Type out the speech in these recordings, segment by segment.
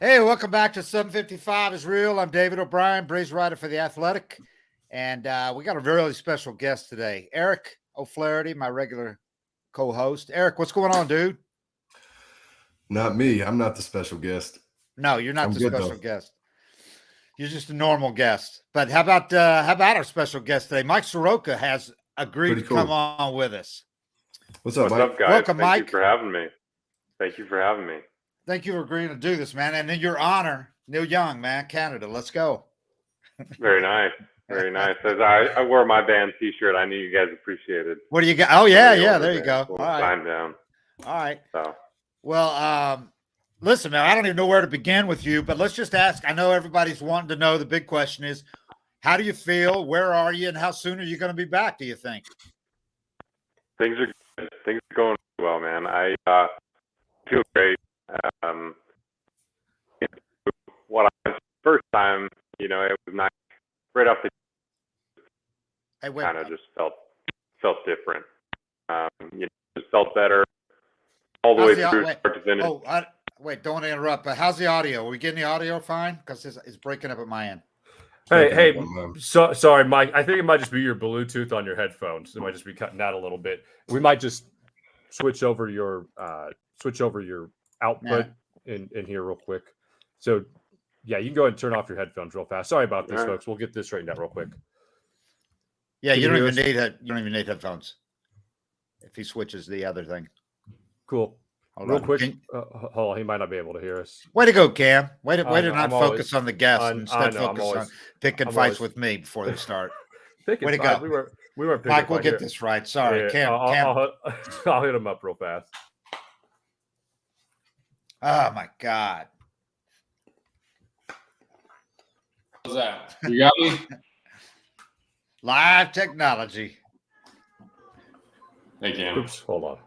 Hey, welcome back to 755 is Real. I'm David O'Brien, Braves writer for The Athletic. And we got a really special guest today, Eric O'Flaherty, my regular co-host. Eric, what's going on, dude? Not me. I'm not the special guest. No, you're not I'm the good, special though. guest. You're just a normal guest. But how about our special guest today? Mike Soroka has agreed Pretty to cool. come on with us. What's up, What's Mike? up, guys? Welcome, Thank Mike. you for having me. Thank you for having me. Thank you for agreeing to do this, man. And in your honor, Neil Young, man, Canada. Let's go. Very nice. Very nice. As I wore my band T-shirt, I knew you guys appreciated. What do you got? Oh, yeah. There you go. All right. Sign down. All right. So. Well, listen, man, I don't even know where to begin with you, but let's just ask. I know everybody's wanting to know. The big question is, how do you feel? Where are you? And how soon are you going to be back, do you think? Things are good. Things are going well, man. I feel great. What I was first time, it was nice. Right off the kind of just felt different. Just felt better all the way through start to finish. Wait, don't want to interrupt, but how's the audio? Are we getting the audio fine? Because it's breaking up at my end. Hey, sorry, Mike. I think it might just be your Bluetooth on your headphones. It might just be cutting out a little bit. We might just switch over your output in here real quick. So, yeah, you can go ahead and turn off your headphones real fast. Sorry about this, folks. We'll get this straightened out real quick. Yeah, you don't even need headphones if he switches the other thing. Cool. Real quick, hold on. He might not be able to hear us. Way to go, Cam. Way to not focus on the guest. Instead, focus on picking fights with me before they start. Way to go. We weren't picking Mike, we'll get this right. Sorry, yeah, Cam. I'll hit him up real fast. Oh, my God. What's that? You got me? Live technology. Hey, Cam. Oops, hold on.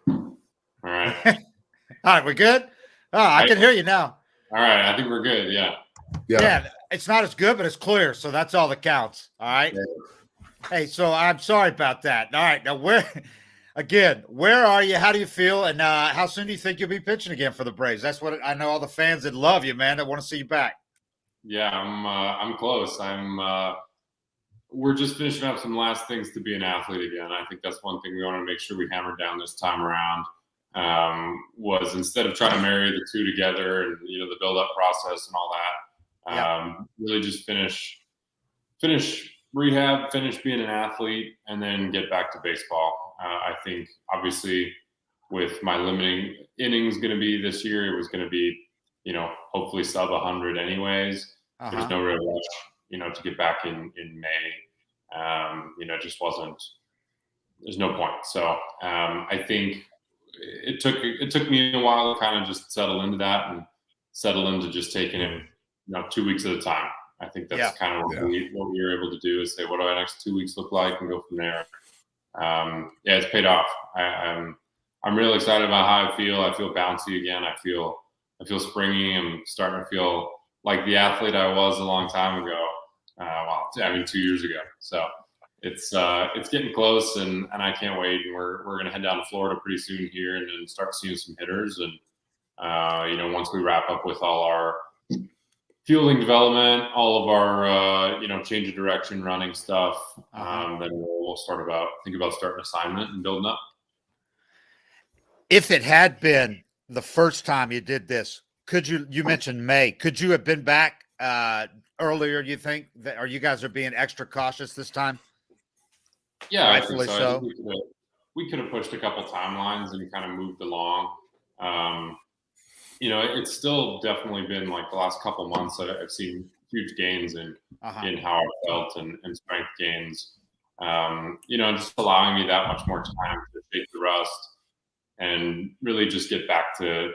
All right. All right, we good? Oh, I can hear you now. All right, I think we're good. Yeah, it's not as good, but it's clear, so that's all that counts. All right. Yeah. Hey, so I'm sorry about that. All right, now where are you? How do you feel? And how soon do you think you'll be pitching again for the Braves? That's what I know. All the fans that love you, man, that want to see you back. Yeah, I'm close. We're just finishing up some last things to be an athlete again. I think that's one thing we want to make sure we hammer down this time around. Was instead of trying to marry the two together and the build-up process and all that, really just finish rehab, finish being an athlete, and then get back to baseball. I think obviously with my limiting innings going to be this year, it was going to be hopefully sub 100 anyways. There's no real rush, to get back in May. Just wasn't. There's no point. So I think it took me a while to kind of just settle into that and settle into just taking it 2 weeks at a time. I think that's kind of what we were able to do is say, what do our next 2 weeks look like, and go from there. It's paid off. I'm really excited about how I feel. I feel bouncy again. I feel springy. I'm starting to feel like the athlete I was a long time ago. 2 years ago. So it's getting close, and I can't wait. And we're going to head down to Florida pretty soon here, and then start seeing some hitters. And once we wrap up with all our fielding development, all of our change of direction, running stuff, then we'll think about starting assignment and building up. If it had been the first time you did this, you mentioned May, could you have been back earlier, you think? Or you guys are being extra cautious this time? Yeah, rightfully so. We could have pushed a couple timelines and kind of moved along. It's still definitely been like the last couple months that I've seen huge gains in how I felt and strength gains. Just allowing me that much more time to shake the rust and really just get back to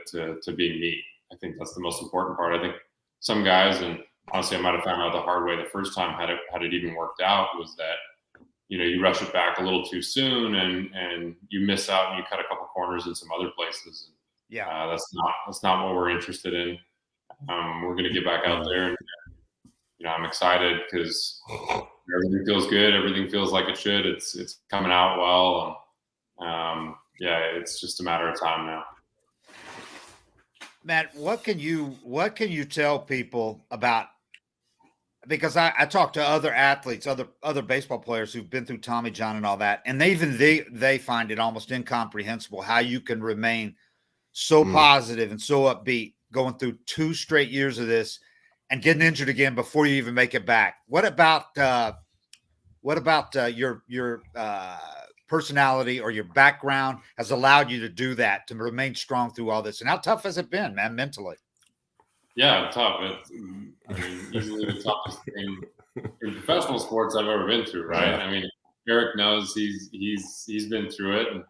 being me. I think that's the most important part. I think some guys, and honestly, I might have found out the hard way the first time had it even worked out, was that you rush it back a little too soon and you miss out and you cut a couple corners in some other places. That's not what we're interested in. We're going to get back out there, and I'm excited because everything feels good. Everything feels like it should. It's coming out well, and it's just a matter of time now. Matt, what can you tell people about, because I talk to other athletes, other baseball players who've been through Tommy John and all that, and they find it almost incomprehensible how you can remain so positive and so upbeat going through 2 straight years of this and getting injured again before you even make it back. What about your personality or your background has allowed you to do that, to remain strong through all this? And how tough has it been, man, mentally? Yeah, tough. It's, easily the toughest thing in professional sports I've ever been through. Right? I mean, Eric knows he's been through it. And,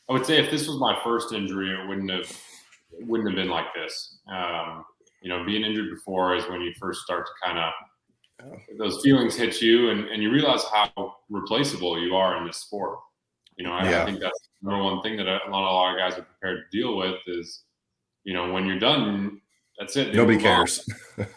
I would say if this was my first injury, it wouldn't have been like this. Being injured before is when you first start to kind of those feelings hit you, and you realize how replaceable you are in this sport. I think that's the number one thing that a lot of guys are prepared to deal with is, when you're done, that's it. Nobody cares.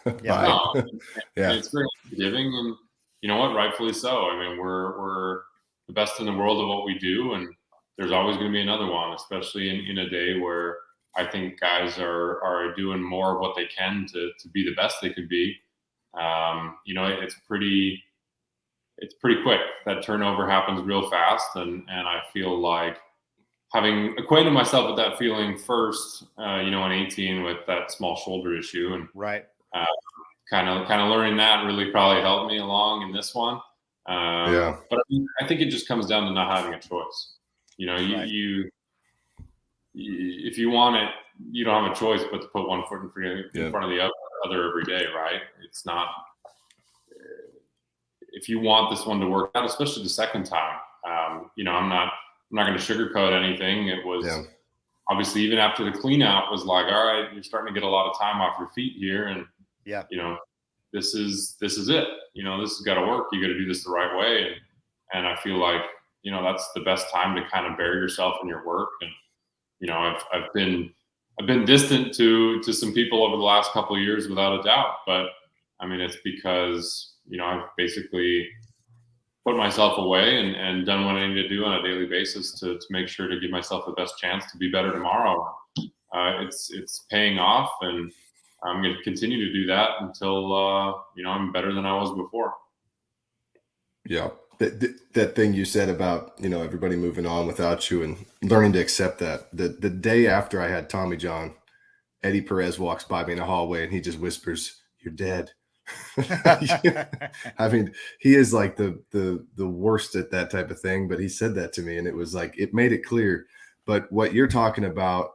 It's very forgiving, and you know what? Rightfully so. I mean, we're the best in the world at what we do, and there's always going to be another one, especially in a day where I think guys are doing more of what they can to be the best they could be. It's pretty quick. That turnover happens real fast, and I feel like having acquainted myself with that feeling first, in 18 with that small shoulder issue, and right, kind of learning that really probably helped me along in this one. But I think it just comes down to not having a choice. If you want it, you don't have a choice but to put one foot in front of the other every day, right? It's not. If you want this one to work out, especially the second time, I'm not going to sugarcoat anything. It was obviously, even after the clean out, was like, all right, you're starting to get a lot of time off your feet here, and this is it. This has got to work. You got to do this the right way, and I feel like that's the best time to kind of bury yourself in your work. And I've been distant to some people over the last couple of years, without a doubt. But I mean, it's because I've basically put myself away and done what I need to do on a daily basis to make sure to give myself the best chance to be better tomorrow. It's paying off, and I'm going to continue to do that until I'm better than I was before. Yeah. That thing you said about, everybody moving on without you and learning to accept that. The day after I had Tommy John, Eddie Perez walks by me in the hallway and he just whispers, "You're dead." I mean, he is like the worst at that type of thing, but he said that to me, and it was like, it made it clear. But what you're talking about,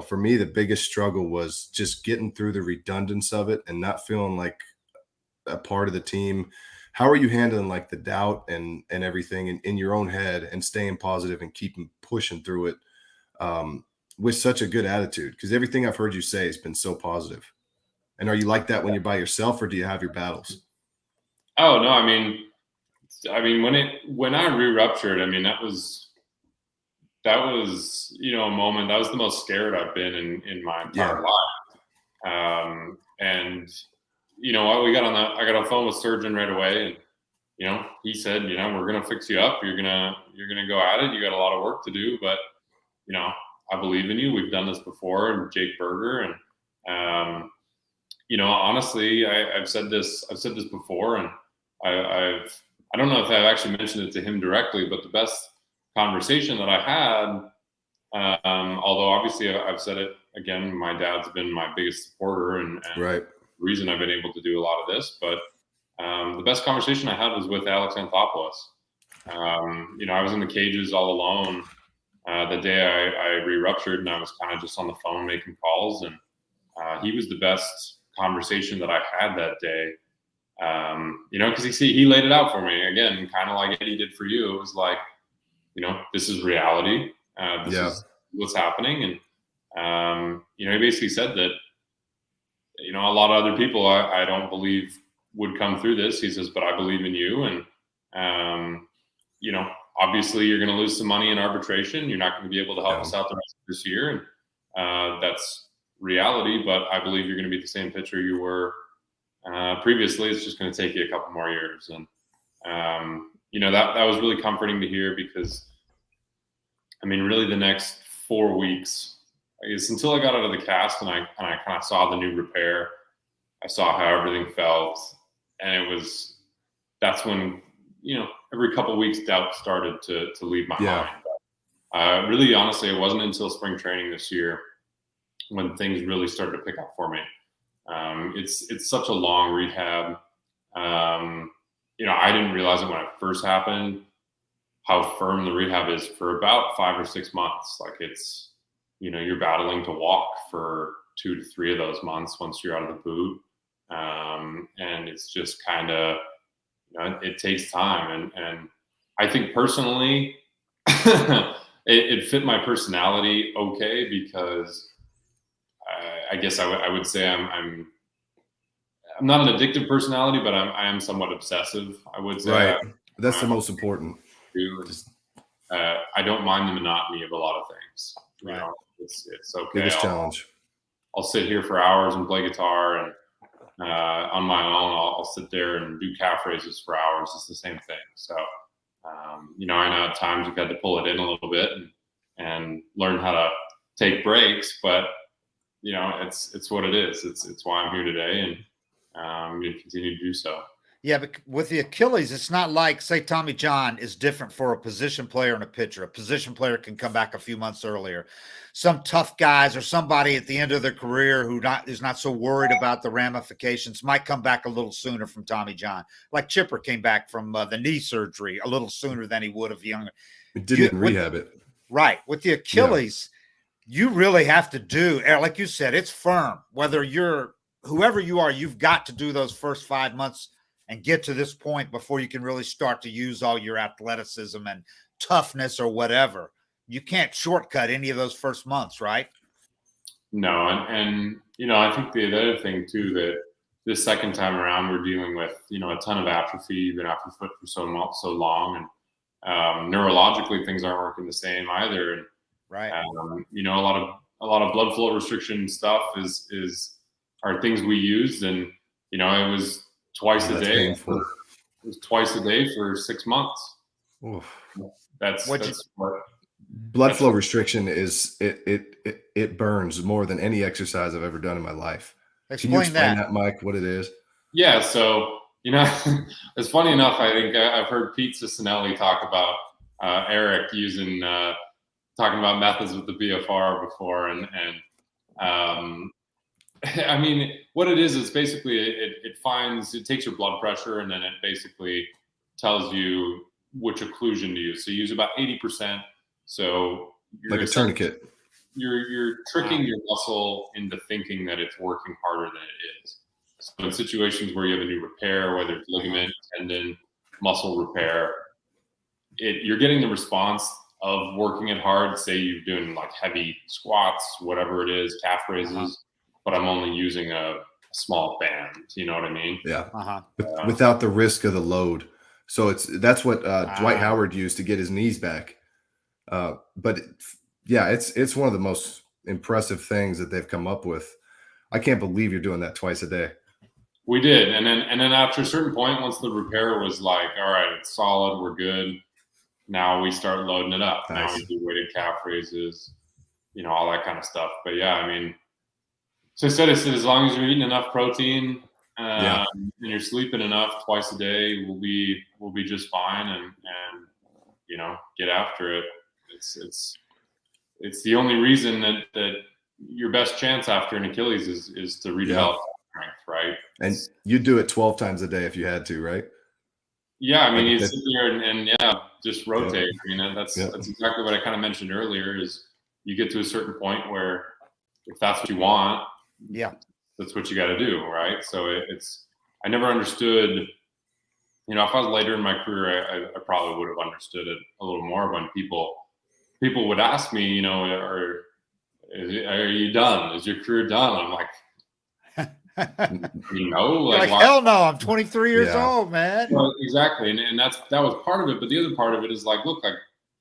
for me, the biggest struggle was just getting through the redundance of it and not feeling like a part of the team. How are you handling like the doubt and everything in your own head, and staying positive and keeping pushing through it with such a good attitude? Because everything I've heard you say has been so positive. And are you like that when you're by yourself, or do you have your battles? Oh no, I mean when I re-ruptured, I mean that was a moment. That was the most scared I've been in my entire life. And I got on the phone with surgeon right away, and he said, we're gonna fix you up. You're gonna go at it. You got a lot of work to do, but I believe in you. We've done this before, and Jake Berger, and honestly, I've said this before, and I don't know if I've actually mentioned it to him directly, but the best conversation that I had, although obviously I've said it again, my dad's been my biggest supporter and right. reason I've been able to do a lot of this, but the best conversation I had was with Alex Anthopoulos. I was in the cages all alone the day I re-ruptured, and I was kind of just on the phone making calls, and he was the best conversation that I had that day. Because he laid it out for me again, kind of like Eddie did for you. It was like, this is reality. This is what's happening, and he basically said that. A lot of other people I don't believe would come through this. He says, but I believe in you. And, obviously you're going to lose some money in arbitration. You're not going to be able to help us out the rest of this year. And that's reality, but I believe you're going to be the same pitcher you were previously. It's just going to take you a couple more years. And, that was really comforting to hear, because, really the next 4 weeks guess until I got out of the cast and I kind of saw the new repair, I saw how everything felt, and that's when, every couple of weeks doubt started to leave my mind. Really, honestly, it wasn't until spring training this year when things really started to pick up for me. It's such a long rehab. I didn't realize it when it first happened, how firm the rehab is for about 5 or 6 months. Like it's, you're battling to walk for 2 to 3 of those months once you're out of the boot. And it's just kind of, it takes time. And I think personally, it fit my personality okay, because I guess I would say I'm not an addictive personality, but I am somewhat obsessive, I would say. Right. That's the most important. I don't mind the monotony of a lot of things. Right. It's okay. Biggest challenge. I'll sit here for hours and play guitar, and on my own, I'll sit there and do calf raises for hours. It's the same thing. So, I know at times you've had to pull it in a little bit and learn how to take breaks, but it's what it is. It's why I'm here today, and I'm going to continue to do so. Yeah, but with the Achilles, it's not like, say, Tommy John is different for a position player and a pitcher. A position player can come back a few months earlier. Some tough guys or somebody at the end of their career who is not so worried about the ramifications might come back a little sooner from Tommy John. Like Chipper came back from the knee surgery a little sooner than he would have younger. It didn't rehab it. Right. With the Achilles, you really have to do, like you said, it's firm. Whether you're whoever you are, you've got to do those first 5 months and get to this point before you can really start to use all your athleticism and toughness or whatever. You can't shortcut any of those first months, right? No. And I think the other thing too, that this second time around, we're dealing with, a ton of atrophy. You've been off your foot for so long. And neurologically, things aren't working the same either. And, right. A lot of blood flow restriction stuff are things we used. And, it was twice a day. Painful. It was twice a day for 6 months. Oof. That's what blood flow restriction is. It burns more than any exercise I've ever done in my life. Can you explain that, Mike? What it is? Yeah. So it's funny enough. I think I've heard Pete Cicinelli talk about Eric using talking about methods with the BFR before, and I mean, what it is basically it takes your blood pressure, and then it basically tells you which occlusion to use. So you use about 80%. So like a tourniquet. You're tricking your muscle into thinking that it's working harder than it is. So in situations where you have a new repair, whether it's ligament, tendon, muscle repair, you're getting the response of working it hard. Say you're doing like heavy squats, whatever it is, calf raises, but I'm only using a small band. You know what I mean? Yeah. Without the risk of the load. So that's what Dwight Howard used to get his knees back. But it's one of the most impressive things that they've come up with. I can't believe you're doing that twice a day. We did. And then after a certain point, once the repair was like, all right, it's solid, we're good. Now we start loading it up. Nice. Now we do weighted calf raises, all that kind of stuff. But yeah, I mean, so I said, as long as you're eating enough protein and you're sleeping enough twice a day, we'll be just fine. And get after it. It's the only reason that your best chance after an Achilles is to redevelop strength, right? And you do it 12 times a day if you had to, right? Yeah, I mean, you sit there and just rotate. Yeah. I mean, that's exactly what I kind of mentioned earlier. Is you get to a certain point where if that's what you want, that's what you got to do, right? So I never understood. If I was later in my career, I probably would have understood it a little more when people would ask me, are you done? Is your career done? I'm like, like hell no, I'm 23 years old, man. Well, exactly. And that was part of it. But the other part of it is like, look, it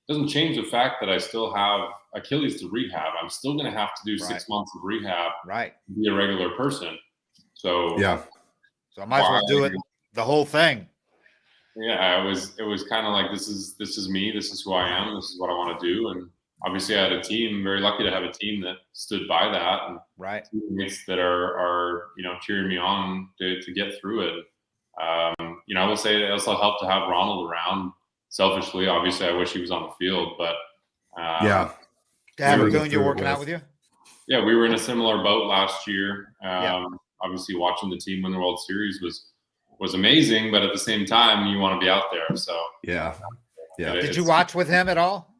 doesn't change the fact that I still have Achilles to rehab. I'm still going to have to do 6 months of rehab to be a regular person. So, so I might as well do it the whole thing. Yeah, it was kind of like, this is me. This is who I am. This is what I want to do. And obviously I had a team, very lucky to have a team that stood by that, and right, teammates that are cheering me on to get through it. I will say it also helped to have Ronald around. Selfishly, obviously, I wish he was on the field, but yeah, to have Acuna working out with you. Yeah, we were in a similar boat last year. Yeah. Obviously, watching the team win the World Series was amazing, but at the same time, you want to be out there. So yeah. Did you watch with him at all?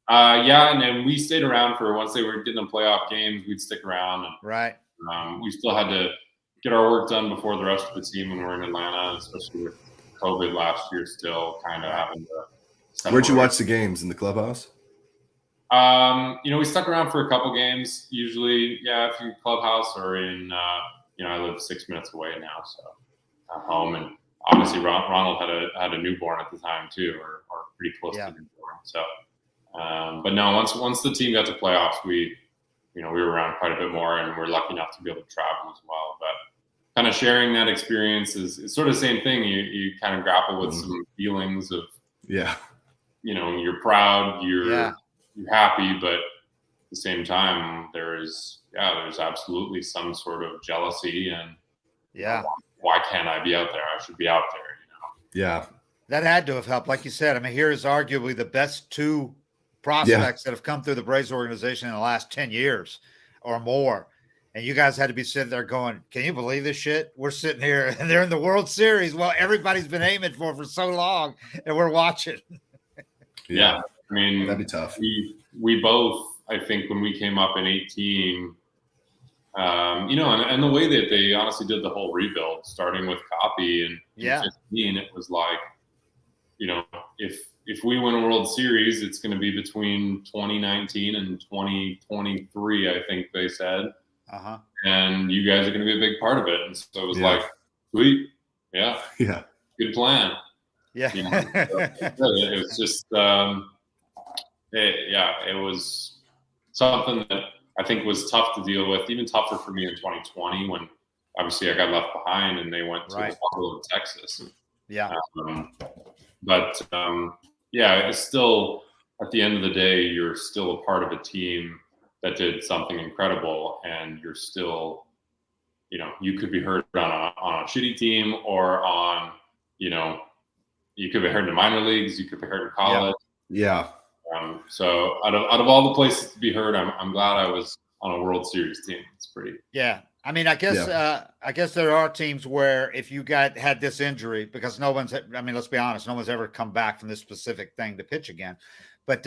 Yeah, and then we stayed around for once they were getting the playoff games, we'd stick around. And, right. We still had to get our work done before the rest of the team when we're in Atlanta, especially with COVID last year still kind of having to. Where'd you watch the games? In the clubhouse? We stuck around for a couple games, usually, if you're clubhouse or in, I live 6 minutes away now, so at home. And obviously Ronald had a newborn at the time too, or pretty close to newborn. So, but no, once the team got to playoffs, we were around quite a bit more, and we're lucky enough to be able to travel as well. But kind of sharing that experience is sort of the same thing. You kind of grapple with some feelings of, you're proud, you're happy, but at the same time, there's absolutely some sort of jealousy and why can't I be out there? I should be out there, Yeah. That had to have helped. Like you said, I mean, here is arguably the best two prospects that have come through the Braves organization in the last 10 years or more. And you guys had to be sitting there going, can you believe this shit? We're sitting here and they're in the World Series. Well, everybody's been aiming for so long, and we're watching. Yeah. I mean, that'd be tough. We both, I think, when we came up in 18, and the way that they honestly did the whole rebuild, starting with Copy and 15, it was like, if we win a World Series, it's going to be between 2019 and 2023, I think they said. Uh-huh. And you guys are going to be a big part of it. And so it was like, sweet. Yeah. Good plan. Yeah. It was just, it was something that I think was tough to deal with, even tougher for me in 2020 when obviously I got left behind and they went to Buffalo, Texas. It's still, at the end of the day, you're still a part of a team that did something incredible, and you're still, you could be hurt on a shitty team, or on, you could be hurt in the minor leagues, you could be hurt in college. Yeah. So out of all the places to be hurt, I'm glad I was on a World Series team. It's pretty. Yeah. I mean, I guess there are teams where if you had this injury, because let's be honest, no one's ever come back from this specific thing to pitch again. But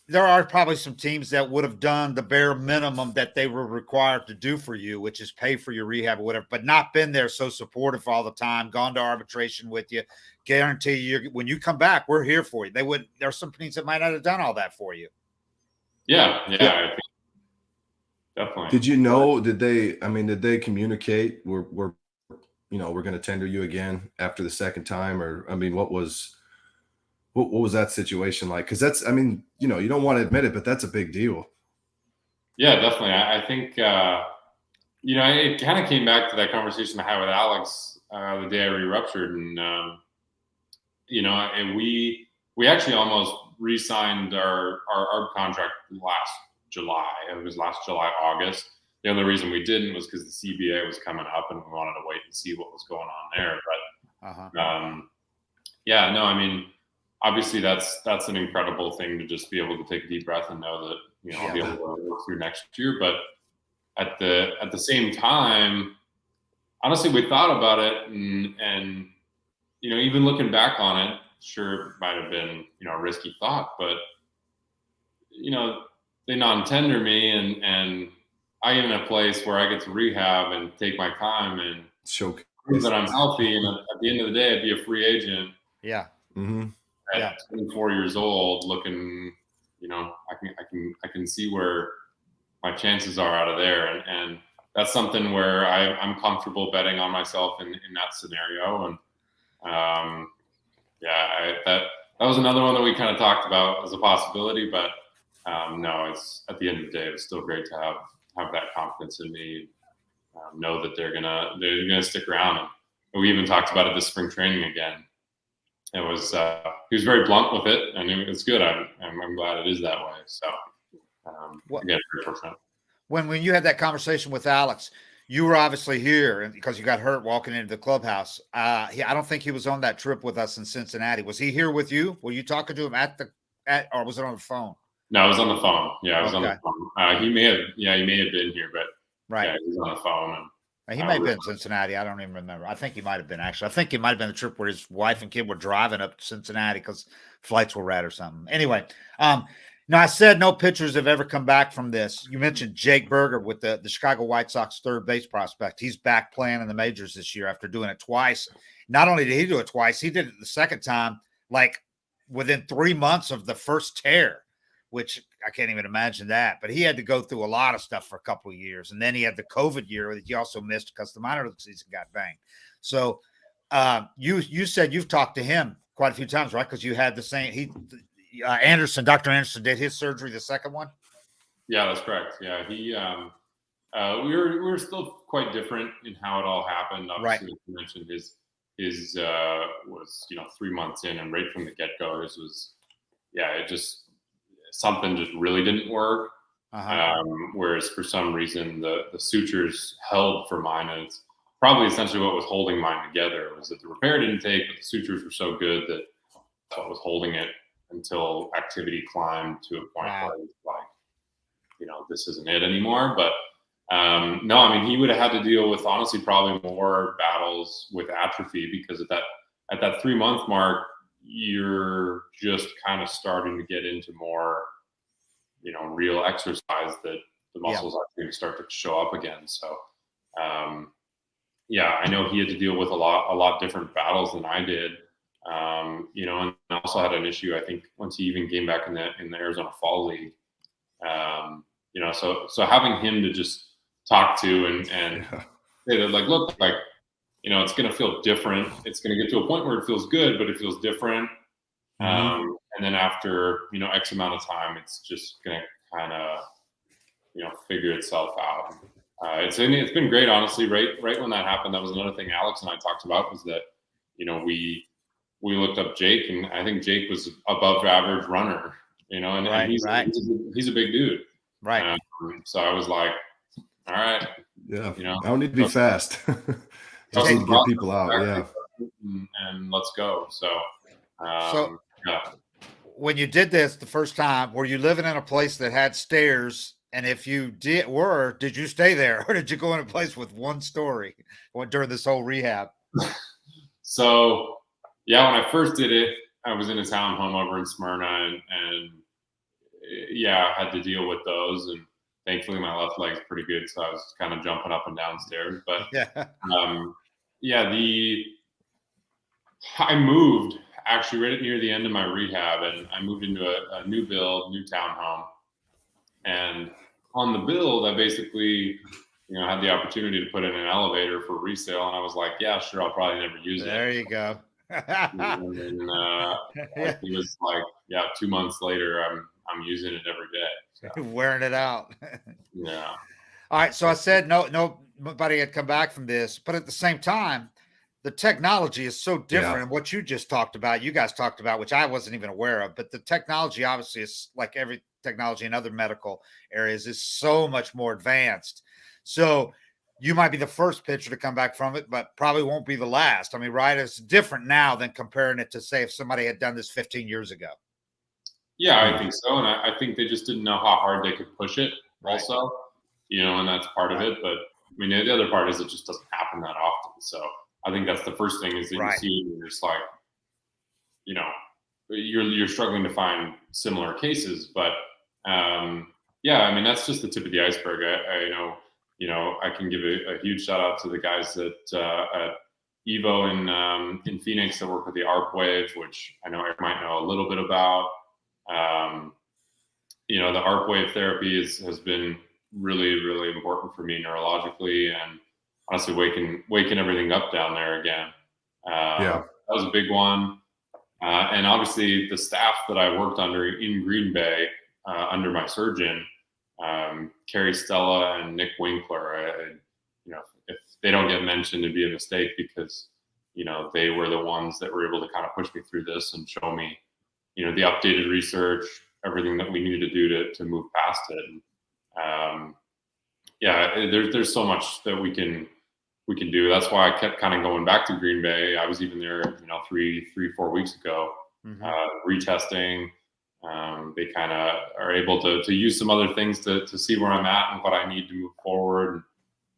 there are probably some teams that would have done the bare minimum that they were required to do for you, which is pay for your rehab or whatever, but not been there so supportive all the time, gone to arbitration with you, guarantee you when you come back, we're here for you. There are some teams that might not have done all that for you. Yeah. I think definitely. Did you know? Did they communicate? We're going to tender you again after the second time, or what was that situation like? Because that's, you don't want to admit it, but that's a big deal. Yeah, definitely. I think it kind of came back to that conversation I had with Alex the day I re-ruptured, and and we actually almost re-signed our contract last July. It was last July, August. The only reason we didn't was because the CBA was coming up, and we wanted to wait and see what was going on there. But obviously that's an incredible thing to just be able to take a deep breath and know that I'll be able to work through next year. But at the same time, honestly, we thought about it, and even looking back on it, sure, it might have been a risky thought, but they non-tender me, and I am in a place where I get to rehab and take my time and show that I'm healthy. And at the end of the day, I'd be a free agent. Yeah. Mm-hmm. At 24 years old, looking, I can see where my chances are out of there, and that's something where I'm comfortable betting on myself in that scenario. And that was another one that we kind of talked about as a possibility, but no, it's at the end of the day, it's still great to have that confidence in me, know that they're gonna stick around. And we even talked about it this spring training again. it was he was very blunt with it, and it's good. I'm glad it is that way. So again, very fortunate. When you had that conversation with Alex, you were obviously here because you got hurt walking into the clubhouse. I don't think he was on that trip with us in Cincinnati. Was he here with you? Were you talking to him or was it on the phone? No, I was on the phone. Yeah, I was on the phone. He may have been here, but yeah, he was on the phone. And he may have been in Cincinnati. I don't even remember. I think he might have been, actually. I think he might have been the trip where his wife and kid were driving up to Cincinnati because flights were red or something. Anyway, now I said no pitchers have ever come back from this. You mentioned Jake Berger with the Chicago White Sox third base prospect. He's back playing in the majors this year after doing it twice. Not only did he do it twice, he did it the second time, like within 3 months of the first tear, which I can't even imagine that. But he had to go through a lot of stuff for a couple of years. And then he had the COVID year that he also missed because the minor league season got banged. So you said you've talked to him quite a few times, right? Because you had the same Dr. Anderson did his surgery, the second one. Yeah, that's correct. Yeah, he we were still quite different in how it all happened. Obviously, right. You mentioned his was 3 months in, and right from the get-go, his was it just something just really didn't work. Whereas for some reason the sutures held for mine, and it's probably essentially what was holding mine together was that the repair didn't take, but the sutures were so good that what was holding it until activity climbed to a point where it was like, this isn't it anymore. But no, I mean, he would have had to deal with honestly probably more battles with atrophy, because at that 3 month mark, you're just kind of starting to get into more, real exercise that the muscles are going to start to show up again. So, I know he had to deal with a lot different battles than I did. And also had an issue, I think, once he even came back in the Arizona Fall League. So having him to just talk to and say that, like, look, like, it's going to feel different. It's going to get to a point where it feels good, but it feels different. And then after, X amount of time, it's just going to kind of, figure itself out. It's been great, honestly. Right when that happened, that was another thing Alex and I talked about, was that, we looked up Jake, and I think Jake was above average runner, and he's a big dude. Right. So I was like, all right. Yeah. I don't need to be fast. Just need to get people out. Yeah. And let's go. So when you did this the first time, were you living in a place that had stairs? And if you did you stay there, or did you go in a place with one story during this whole rehab? So, when I first did it, I was in a townhome over in Smyrna, and I had to deal with those. And thankfully, my left leg's pretty good, so I was kind of jumping up and down stairs. But I moved actually right near the end of my rehab, and I moved into a new townhome. And on the build, I basically, had the opportunity to put in an elevator for resale, and I was like, yeah, sure, I'll probably never use it. There you go. And then it was like, 2 months later, I'm using it every day. So. Wearing it out. Yeah. All right. So I said nobody had come back from this, but at the same time, the technology is so different. And what you just talked about, you guys talked about, which I wasn't even aware of, but the technology obviously is like every technology in other medical areas is so much more advanced. So you might be the first pitcher to come back from it, but probably won't be the last. I mean, right? It's different now than comparing it to, say, if somebody had done this 15 years ago. Yeah, I think so. And I think they just didn't know how hard they could push it also, and that's part of it. But I mean, the other part is it just doesn't happen that often. So I think that's the first thing, is that you see it and you're just like, you're struggling to find similar cases. But I mean, that's just the tip of the iceberg. I can give a huge shout out to the guys at Evo in Phoenix that work with the ARP wave, which I know Eric might know a little bit about. The ARP wave therapy has been really, really important for me neurologically, and honestly waking everything up down there again. That was a big one. And obviously the staff that I worked under in Green Bay, under my surgeon, Carrie Stella and Nick Winkler, if they don't get mentioned, it'd be a mistake, because they were the ones that were able to kind of push me through this and show me, the updated research, everything that we needed to do to move past it. And, there's so much that we can do. That's why I kept kind of going back to Green Bay. I was even there, 4 weeks ago, retesting. They kind of are able to use some other things to see where I'm at and what I need to move forward.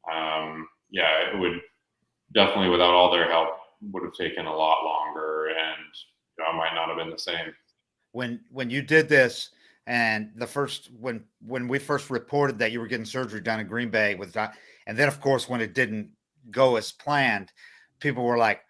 It would definitely, without all their help, would have taken a lot longer, and I might not have been the same. When you did this, and when we first reported that you were getting surgery done in Green Bay and then of course when it didn't go as planned, people were like,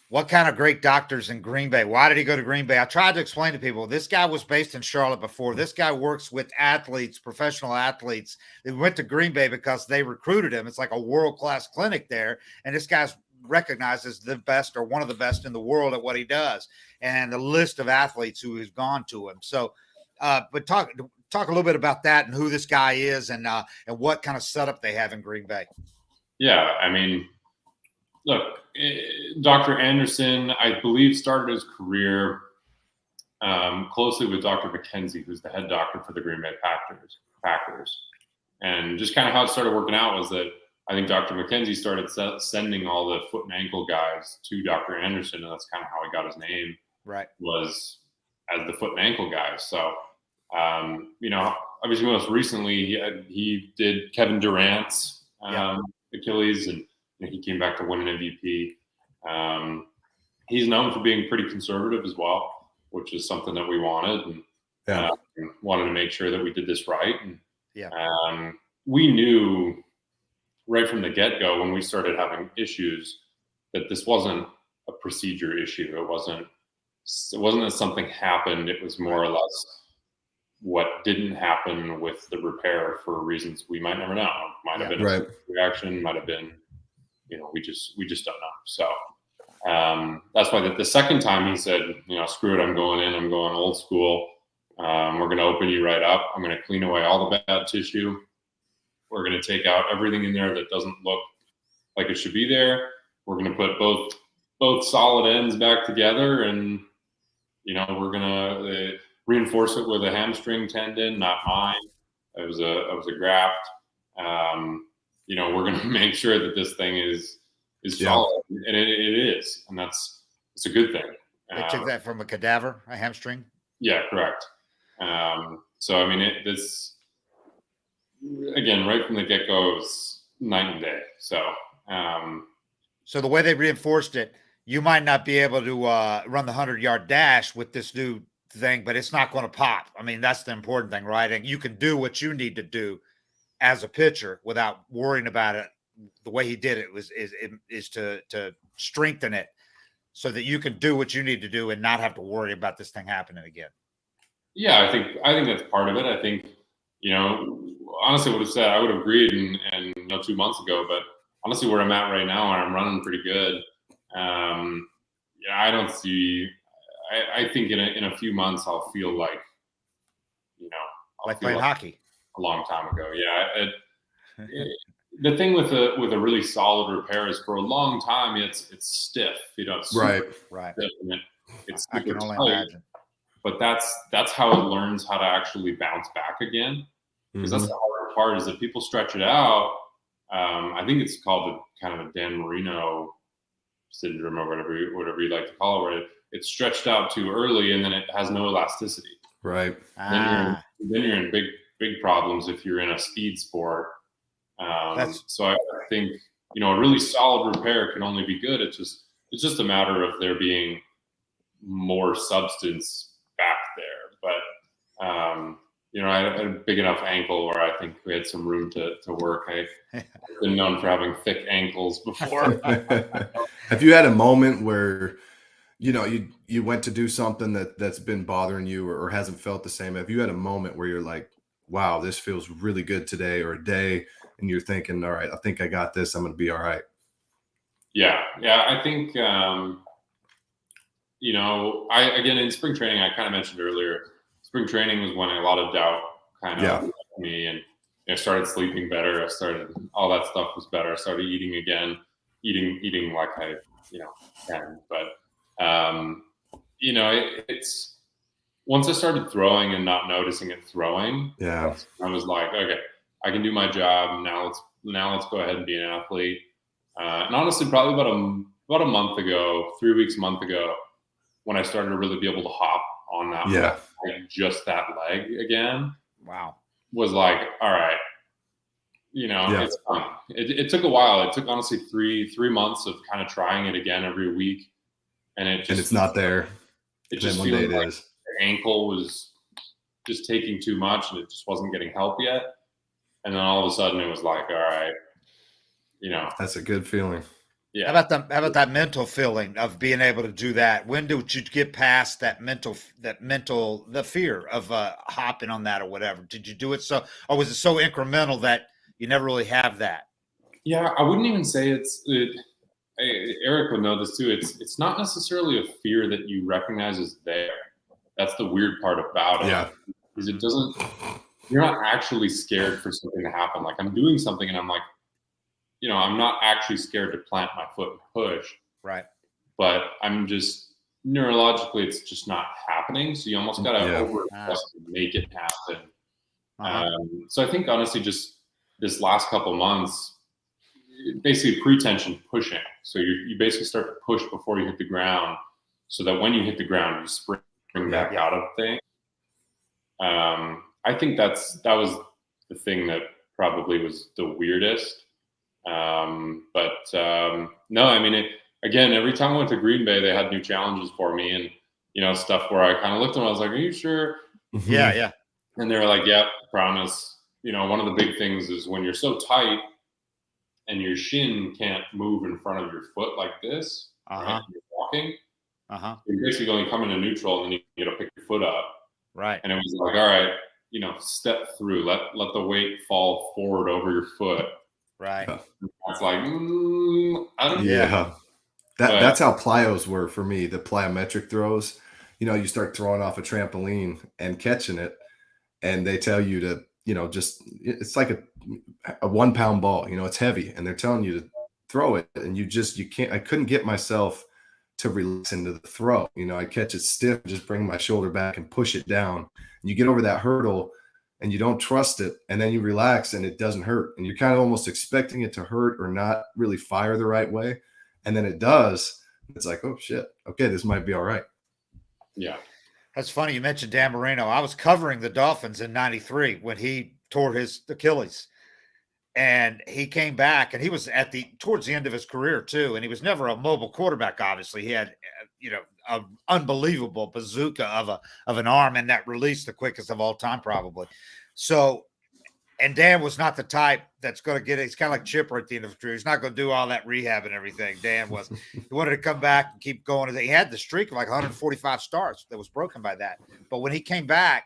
what kind of great doctors in Green Bay? Why did he go to Green Bay? I tried to explain to people, this guy was based in Charlotte before. This guy works with athletes, professional athletes. They went to Green Bay because they recruited him. It's like a world-class clinic there. And this guy's recognized as the best or one of the best in the world at what he does. And the list of athletes who has gone to him. So, but talk a little bit about that and who this guy is and what kind of setup they have in Green Bay. Yeah, I mean, look, Dr. Anderson, I believe, started his career closely with Dr. McKenzie, who's the head doctor for the Green Bay Packers. And just kind of how it started working out was that I think Dr. McKenzie started sending all the foot and ankle guys to Dr. Anderson, and that's kind of how he got his name. Right. Was as the foot and ankle guy. So, obviously most recently he did Kevin Durant's Achilles, and he came back to win an MVP. He's known for being pretty conservative as well, which is something that we wanted, and wanted to make sure that we did this right. And we knew right from the get-go when we started having issues that this wasn't a procedure issue. It wasn't that something happened. It was more or less what didn't happen with the repair for reasons we might never know. Might have been a reaction, might have been, we just don't know. So that's why the second time he said, screw it, I'm going old school. We're going to open you right up. I'm going to clean away all the bad tissue. We're going to take out everything in there that doesn't look like it should be there. We're going to put both solid ends back together, and we're going to reinforce it with a hamstring tendon, not mine. It was a graft. We're going to make sure that this thing is solid, and it is, and it's a good thing. They took that from a cadaver, a hamstring. Yeah, correct. So I mean, this again, right from the get-go, it was night and day. So, so the way they reinforced it, you might not be able to run the 100-yard dash with this new thing, but it's not going to pop. I mean, that's the important thing, right? And you can do what you need to do as a pitcher without worrying about it. The way he did it is to strengthen it so that you can do what you need to do and not have to worry about this thing happening again. Yeah, I think that's part of it. I think, honestly, I would have agreed and 2 months ago, but honestly, where I'm at right now, I'm running pretty good. I don't see. I think in a few months I'll feel like, like playing hockey a long time ago. Yeah. The thing with a really solid repair is for a long time it's stiff. It's right. Stiff, and it's I can only imagine. But that's how it learns how to actually bounce back again. Because that's the harder part, is that people stretch it out. I think it's called kind of a Dan Marino syndrome or whatever you like to call it, where it's stretched out too early and then it has no elasticity. Right. Then you're in big problems if you're in a speed sport. So I think, a really solid repair can only be good. It's just a matter of there being more substance back there. But, I had a big enough ankle where I think we had some room to work. I've been known for having thick ankles before. Have you had a moment where, you went to do something that's been bothering you or hasn't felt the same? Have you had a moment where you're like, wow, this feels really good today, or a day, and you're thinking, all right, I think I got this, I'm going to be all right? Yeah. I think, again, in spring training, I kind of mentioned earlier, spring training was when a lot of doubt kind of left me, and I started sleeping better. All that stuff was better. I started eating again, eating like I 10. But, it's once I started throwing and not noticing it throwing, Yeah. I was like, okay, I can do my job. Now let's go ahead and be an athlete. And honestly, probably about a month ago, 3 weeks, a month ago, when I started to really be able to hop on that, like just that leg again. Wow. Was like, all right, it's fun. It took a while. It took honestly three months of kind of trying it again every week. And it's not there. It just feels like the ankle was just taking too much and it just wasn't getting help yet. And then all of a sudden it was like, all right, that's a good feeling. Yeah. How about that mental feeling of being able to do that? When did you get past the fear of hopping on that or whatever? Did you do it or was it so incremental that you never really have that? Yeah, I wouldn't even say Eric would know this too. It's not necessarily a fear that you recognize is there. That's the weird part about it. Yeah. Is you're not actually scared for something to happen. Like I'm doing something and I'm like, I'm not actually scared to plant my foot and push. Right. But I'm just neurologically, it's just not happening. So you almost got to over-adjust to make it happen. So I think honestly, just this last couple months, basically pre-tension pushing. So you basically start to push before you hit the ground so that when you hit the ground, you spring back out of things. I think that was the thing that probably was the weirdest. No, I mean, again, every time I went to Green Bay, they had new challenges for me and, stuff where I kind of looked at them. I was like, are you sure? Yeah. Yeah. And they were like, yeah, promise. One of the big things is when you're so tight and your shin can't move in front of your foot like this, right? You're walking. You're basically come into neutral and then you got to pick your foot up. Right. And it was like, all right, step through, let the weight fall forward over your foot. Right. It's like, I don't know. Yeah. That's how plyos were for me, the plyometric throws. You start throwing off a trampoline and catching it, and they tell you to, it's like a 1 pound ball, it's heavy, and they're telling you to throw it, and you can't. I couldn't get myself to relax into the throw. I catch it stiff, just bring my shoulder back and push it down. And you get over that hurdle and you don't trust it, and then you relax and it doesn't hurt. And you're kind of almost expecting it to hurt or not really fire the right way. And then it does. It's like, oh shit. Okay, this might be all right. Yeah. That's funny. You mentioned Dan Marino. I was covering the Dolphins in '93 when he tore his Achilles. And he came back, and he was towards the end of his career too. And he was never a mobile quarterback. Obviously, he had, an unbelievable bazooka of an arm, and that released the quickest of all time, probably. So, and Dan was not the type that's going to get it. He's kind of like Chipper at the end of his career. He's not going to do all that rehab and everything. Dan was. He wanted to come back and keep going. He had the streak of like 145 starts that was broken by that. But when he came back,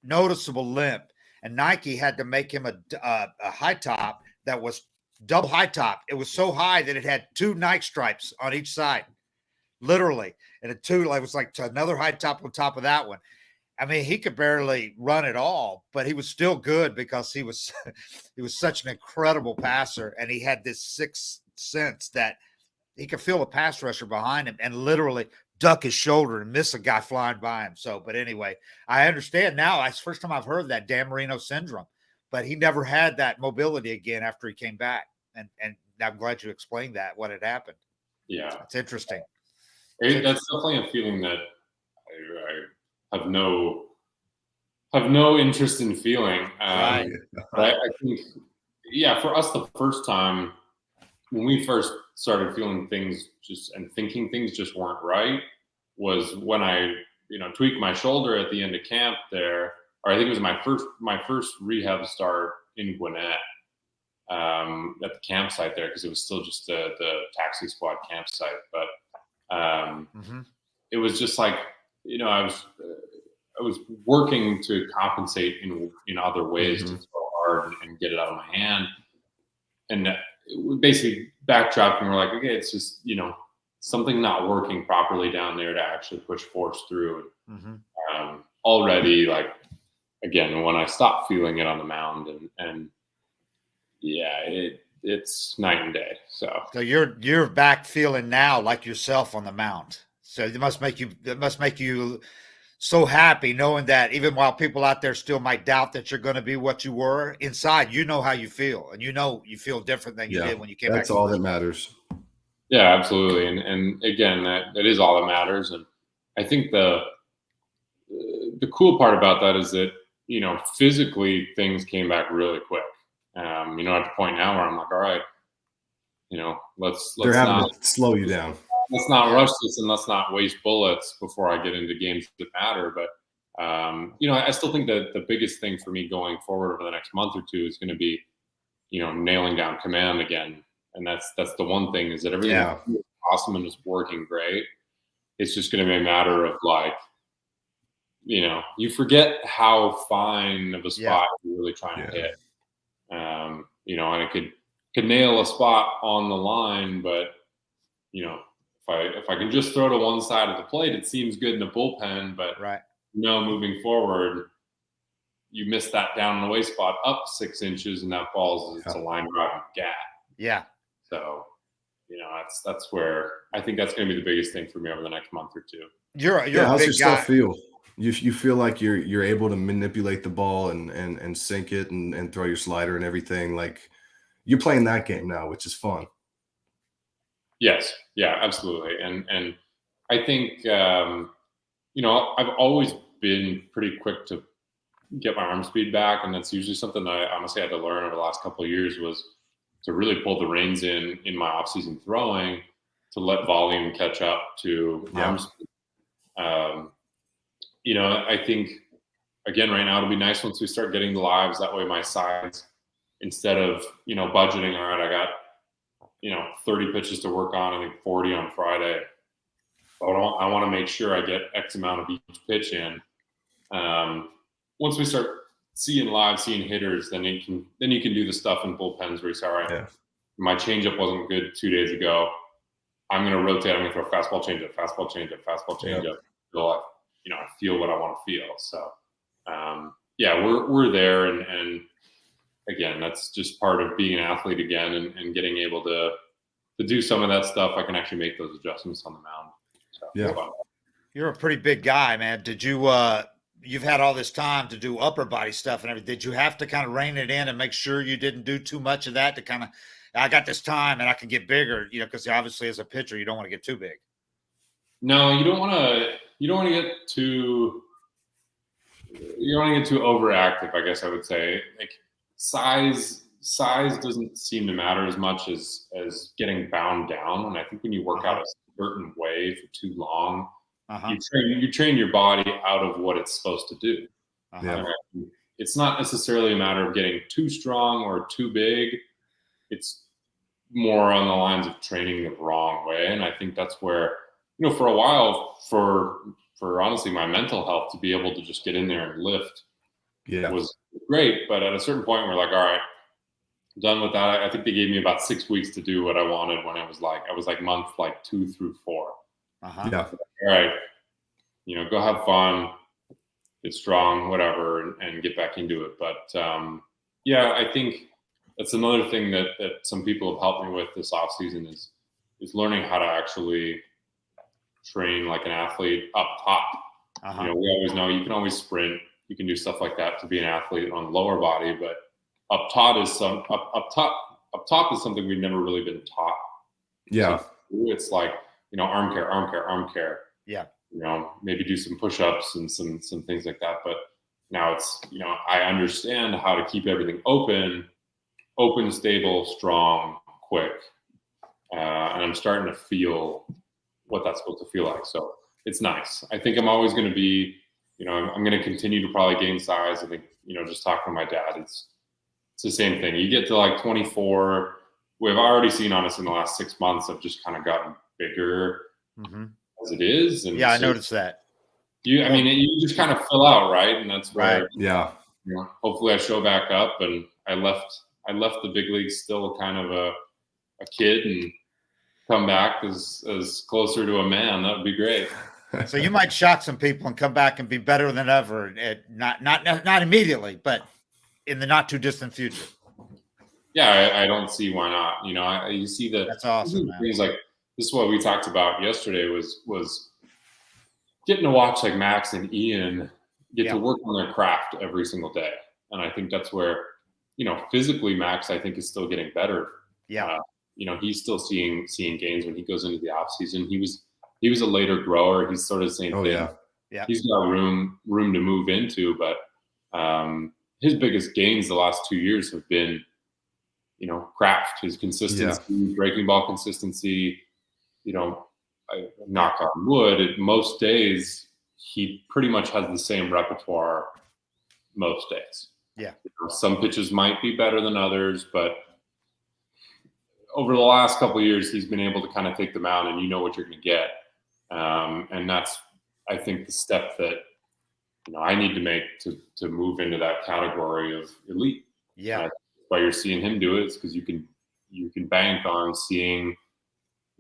noticeable limp. And Nike had to make him a high top that was double high top. It was so high that it had 2 Nike stripes on each side, literally. And it was like another high top on top of that one. I mean, he could barely run at all, but he was still good because he was such an incredible passer. And he had this sixth sense that he could feel a pass rusher behind him and literally duck his shoulder and miss a guy flying by him. So, but anyway, I understand now. It's the first time I've heard that Dan Marino syndrome, but he never had that mobility again after he came back. And I'm glad you explained that, what had happened. Yeah. It's interesting. That's definitely a feeling that I have no interest in feeling. Right. But I think, for us, the first time when we first started feeling things and thinking things just weren't right was when I, tweaked my shoulder at the end of camp there, or I think it was my first rehab start in Gwinnett, at the campsite there, because it was still just the taxi squad campsite. But it was just like, I was working to compensate in other ways to throw hard and get it out of my hand. And we basically backtracked and we're like, okay, it's just, something not working properly down there to actually push force through. Already, like, again, when I stopped feeling it on the mound and it's night and day. So you're back feeling now like yourself on the mound. So it must make you so happy knowing that even while people out there still might doubt that you're going to be what you were inside, you know how you feel, and you feel different than you did when you came back. That's all that matters. Yeah, absolutely. And again, that is all that matters. And I think the cool part about that is that, physically things came back really quick. At the point now where I'm like, all right, let's They're having not to slow you down. Let's not rush this, and let's not waste bullets before I get into games that matter. But I still think that the biggest thing for me going forward over the next month or two is going to be, nailing down command again. And that's the one thing, is that everything is awesome and is working great. It's just going to be a matter of you forget how fine of a spot you're really trying to hit. And it could nail a spot on the line, but if I can just throw to one side of the plate, it seems good in the bullpen. But moving forward, you miss that down and away spot up 6 inches, and that it's a line drive gap. Yeah. So, that's where I think that's going to be the biggest thing for me over the next month or two. You're how's your stuff feel? You feel like you're able to manipulate the ball and sink it and throw your slider and everything. Like, you're playing that game now, which is fun. Yes. Yeah, absolutely. And I think, I've always been pretty quick to get my arm speed back. And that's usually something that I honestly had to learn over the last couple of years, was to really pull the reins in my offseason throwing, to let volume catch up to arm speed. I think, again, right now it'll be nice once we start getting the lives. That way my sides, instead of, budgeting, all right, I got, 30 pitches to work on, I think 40 on Friday. I want to make sure I get X amount of each pitch in. Once we start seeing hitters, then you can do the stuff in bullpens where you say, all right, my changeup wasn't good 2 days ago. I'm going to rotate. I'm going to throw fastball, changeup, fastball, changeup, fastball, changeup. Until I feel what I want to feel. So, we're there. And again, that's just part of being an athlete again, and getting able to do some of that stuff. I can actually make those adjustments on the mound. So, You're a pretty big guy, man. Did you, you've had all this time to do upper body stuff and everything. Did you have to kind of rein it in and make sure you didn't do too much of that to kind of, I got this time and I can get bigger, because obviously as a pitcher, you don't want to get too big. No, you don't want to get too overactive, I guess I would say. Like, size doesn't seem to matter as much as getting bound down. And I think when you work out a certain way for too long, you train your body out of what it's supposed to do. It's not necessarily a matter of getting too strong or too big. It's more on the lines of training the wrong way. And I think that's where, for a while, for honestly my mental health, to be able to just get in there and lift was great. But at a certain point, we're like, all right, done with that. I think they gave me about 6 weeks to do what I wanted when I was month 2 through 4. All right, go have fun, get strong, whatever, and get back into it. But I think that's another thing that some people have helped me with this off season is learning how to actually train like an athlete up top. We always know you can always sprint, you can do stuff like that to be an athlete on the lower body, but up top is something we've never really been taught. So it's like, arm care. Yeah. Maybe do some push-ups and some things like that. But now it's, I understand how to keep everything open, stable, strong, quick. And I'm starting to feel what that's supposed to feel like. So it's nice. I think I'm always going to be, I'm going to continue to probably gain size. I think, just talking to my dad, it's the same thing. You get to 24. We've already seen on us in the last 6 months, I've just kind of gotten bigger as it is. And I noticed that. You just kind of fill out, right? And that's where, hopefully I show back up. And I left the big leagues still kind of a kid, and come back as closer to a man. That would be great. So you might shock some people and come back and be better than ever. Not immediately, but in the not too distant future. Yeah, I don't see why not. You see That's awesome, man. things like this is what we talked about yesterday was getting to watch like Max and Ian get to work on their craft every single day. And I think that's where, physically Max, I think, is still getting better. Yeah. He's still seeing gains when he goes into the off season. He was a later grower. He's sort of the same thing. Yeah. He's got room to move into, but his biggest gains the last 2 years have been, craft, his consistency, breaking ball consistency. I knock on wood, most days he pretty much has the same repertoire most days. Yeah. Some pitches might be better than others, but over the last couple of years, he's been able to kind of take them out, and you know what you're going to get. And that's, I think, the step that I need to make to move into that category of elite. Yeah. Why you're seeing him do it is because you can bank on seeing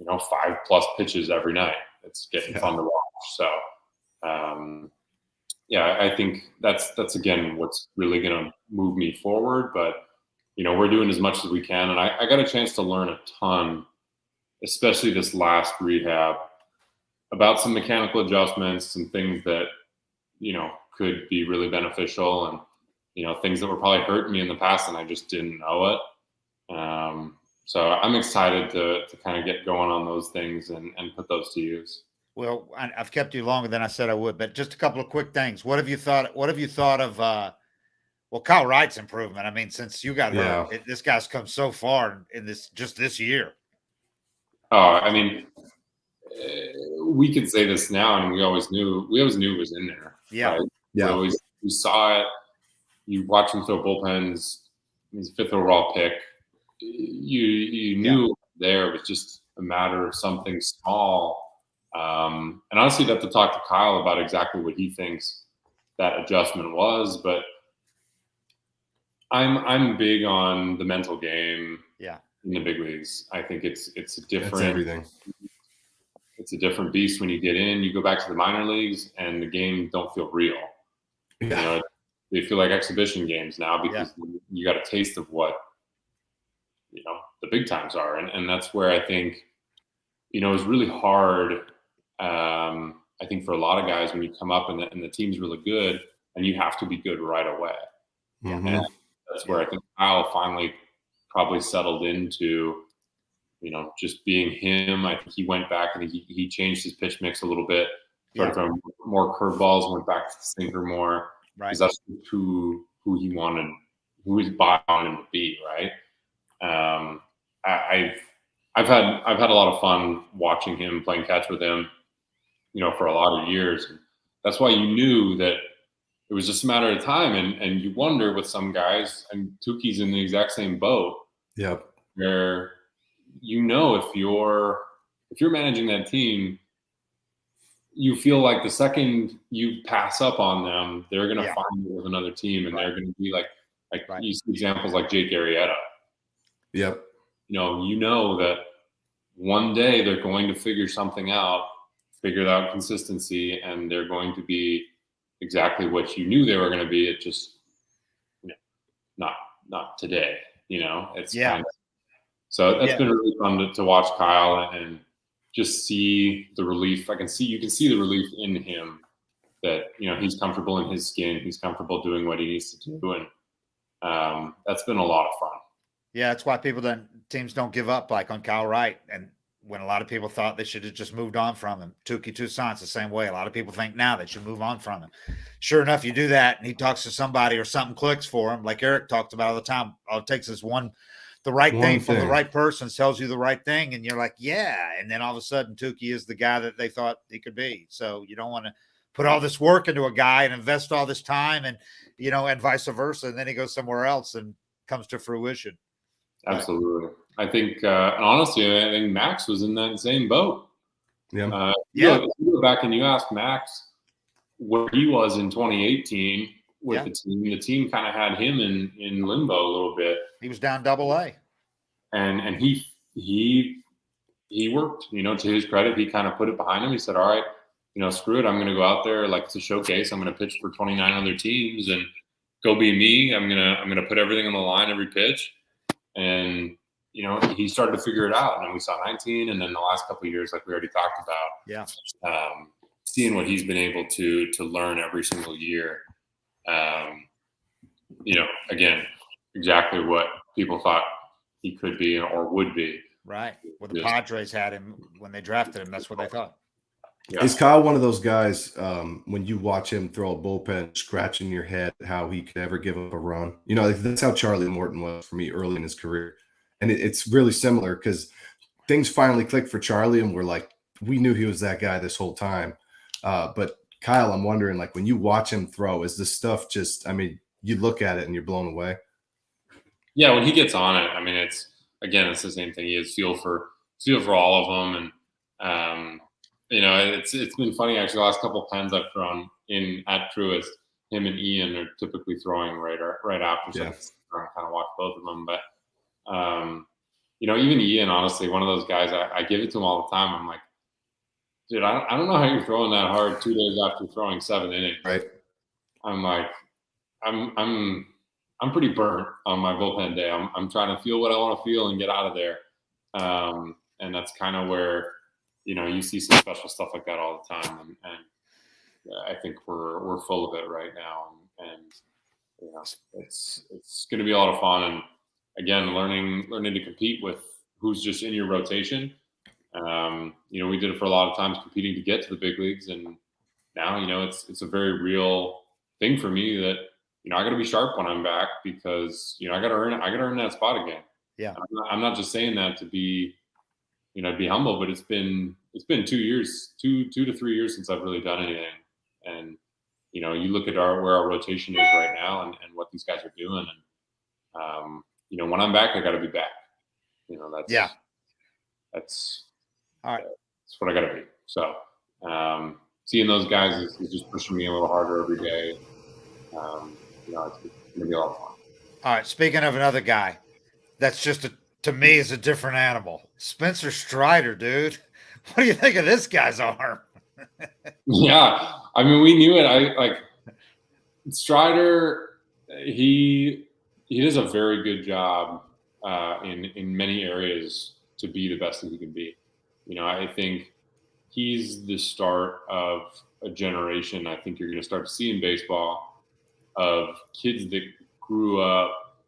5+ pitches every night. It's getting fun to watch. So, I think that's again what's really going to move me forward. But we're doing as much as we can, and I got a chance to learn a ton, especially this last rehab, about some mechanical adjustments, some things that could be really beneficial, and things that were probably hurting me in the past, and I just didn't know it. So I'm excited to kind of get going on those things and put those to use. Well, I've kept you longer than I said I would, but just a couple of quick things. What have you thought of Kyle Wright's improvement? I mean, since you got hurt, this guy's come so far in this year. Oh, I mean, we could say this now, and we always knew it was in there. Yeah. Right? Yeah. We saw it. You watch him throw bullpens. He's a 5th overall pick. You knew there. It was just a matter of something small. And honestly, you'd have to talk to Kyle about exactly what he thinks that adjustment was. But I'm big on the mental game. Yeah. In the big leagues, I think it's a different. That's everything. It's a different beast when you get in. You go back to the minor leagues, and the game don't feel real. Yeah. They feel like exhibition games now because you got a taste of what the big times are, and that's where I think it's really hard. I think for a lot of guys when you come up and the team's really good, and you have to be good right away. Mm-hmm. And that's where I think Kyle finally probably settled into just being him. I think he went back and he changed his pitch mix a little bit, started throwing more curveballs, went back to the sinker more. Right. Because that's who he wanted, who his body wanted him to be, right? I've had a lot of fun watching him, playing catch with him, for a lot of years. That's why you knew that it was just a matter of time. And you wonder with some guys, and Tuki's in the exact same boat. Yep. Where if you're managing that team, you feel like the second you pass up on them, they're going to find you with another team, and they're going to be like you see examples like Jake Arrieta. Yep. You know that one day they're going to figure out consistency, and they're going to be exactly what you knew they were going to be. It just, not today. It's kind of, so that's been really fun to watch Kyle and just see the relief. You can see the relief in him that, he's comfortable in his skin. He's comfortable doing what he needs to do. And that's been a lot of fun. Yeah. That's why teams don't give up like on Kyle Wright. And when a lot of people thought they should have just moved on from him, Tuki Toussaint's the same way. A lot of people think now they should move on from him. Sure enough, you do that and he talks to somebody or something clicks for him. Like Eric talks about all the time. All it takes is the right thing from the right person tells you the right thing. And you're like, yeah. And then all of a sudden Tuki is the guy that they thought he could be. So you don't want to put all this work into a guy and invest all this time and, and vice versa. And then he goes somewhere else and comes to fruition. Absolutely. I think, and honestly, I think Max was in that same boat. Yeah. If you go back and you ask Max where he was in 2018 with the team kind of had him in limbo a little bit. He was down AA. And he worked, to his credit, he kind of put it behind him. He said, all right, screw it. I'm going to go out there like it's a showcase. I'm going to pitch for 29 other teams and go be me. I'm going to put everything on the line every pitch. And, you know, he started to figure it out. And then we saw 19. And then the last couple of years, like we already talked about, seeing what he's been able to learn every single year. You know, again, exactly what people thought he could be or would be. Right. Well, the Padres had him when they drafted him. That's what they thought. Yeah. Is Kyle one of those guys, when you watch him throw a bullpen, scratching your head how he could ever give up a run? You know, that's how Charlie Morton was for me early in his career. And it's really similar because things finally clicked for Charlie, and we're like, we knew he was that guy this whole time. But Kyle, I'm wondering, like, when you watch him throw, is this stuff just, I mean, you look at it and you're blown away? Yeah, when he gets on it, I mean, it's the same thing. He has feel for all of them. And, you know, it's been funny, actually, the last couple of pens I've thrown at Truist, him and Ian are typically throwing right after. So I kind of watch both of them. But, you know, even Ian, honestly, one of those guys, I give it to him all the time. I'm like, dude, I don't know how you're throwing that hard 2 days after throwing 7 innings. Right. I'm like, I'm pretty burnt on my bullpen day. I'm trying to feel what I want to feel and get out of there. And that's kind of where, you know, you see some special stuff like that all the time. And I think we're full of it right now. And you know, it's going to be a lot of fun. And again, learning to compete with who's just in your rotation. You know, we did it for a lot of times competing to get to the big leagues. And now, you know, it's a very real thing for me that, you know, I got to be sharp when I'm back because, you know, I got to earn that spot again. Yeah. I'm not just saying that to be, you know, be humble, but it's been 2 years, 2 to 3 years since I've really done anything. And, you know, you look at where our rotation is right now and what these guys are doing. And, you know, when I'm back, I got to be back. You know, that's all right. That's what I got to be. So, seeing those guys is just pushing me a little harder every day. You know, it's going to be a lot of fun. All right. Speaking of another guy, that's just to me is a different animal. Spencer Strider, dude. What do you think of this guy's arm? Yeah, I mean, we knew it. I like Strider. He does a very good job in many areas to be the best that he can be. You know, I think he's the start of a generation. I think you're going to start to see in baseball of kids that grew up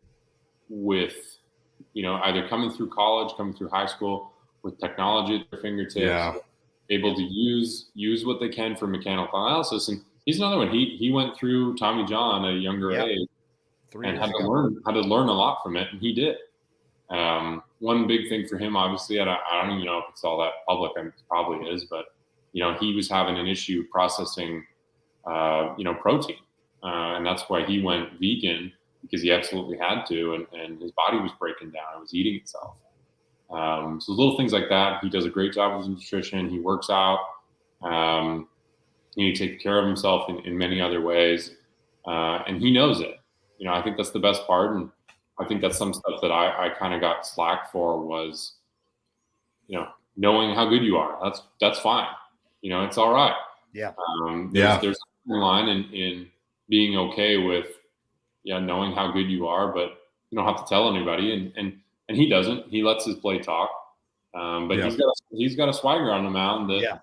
with, you know, either coming through college, coming through high school with technology at their fingertips, able to use what they can for mechanical analysis. And he's another one. He went through Tommy John at a younger age and had to learn a lot from it, and he did. One big thing for him, obviously, I don't even know if it's all that public. I mean, it probably is, but you know, he was having an issue processing, you know, protein, and that's why he went vegan, because he absolutely had to, and his body was breaking down. It was eating itself. So little things like that. He does a great job with his nutrition. He works out. He takes care of himself in many other ways, and he knows it. You know, I think that's the best part, and I think that's some stuff that I kind of got slack for was, you know, knowing how good you are. That's fine. You know, it's all right. Yeah. There's a line in being okay with, knowing how good you are, but you don't have to tell anybody. And he doesn't. He lets his play talk. But he's got a swagger on the mound that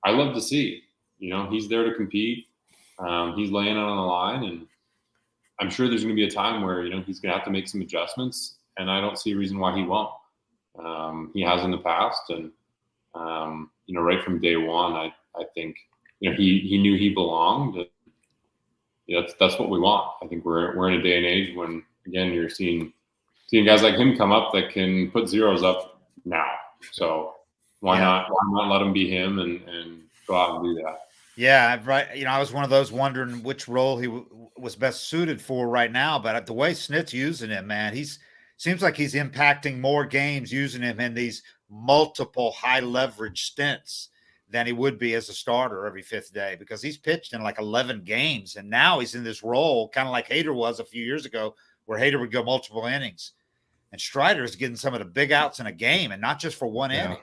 I love to see. You know, he's there to compete. He's laying it on the line, and I'm sure there's going to be a time where, you know, he's going to have to make some adjustments, and I don't see a reason why he won't. He has in the past, and you know, right from day one, I think, you know, he knew he belonged. That's what we want. I think we're in a day and age when, again, you're seeing guys like him come up that can put zeros up now. So why not let him be him and go out and do that? Yeah, right. You know, I was one of those wondering which role he was best suited for right now. But the way Snit's using him, man, seems like he's impacting more games using him in these multiple high leverage stints than he would be as a starter every fifth day, because he's pitched in like 11 games. And now he's in this role, kind of like Hader was a few years ago, where Hader would go multiple innings. And Strider is getting some of the big outs in a game, and not just for one inning.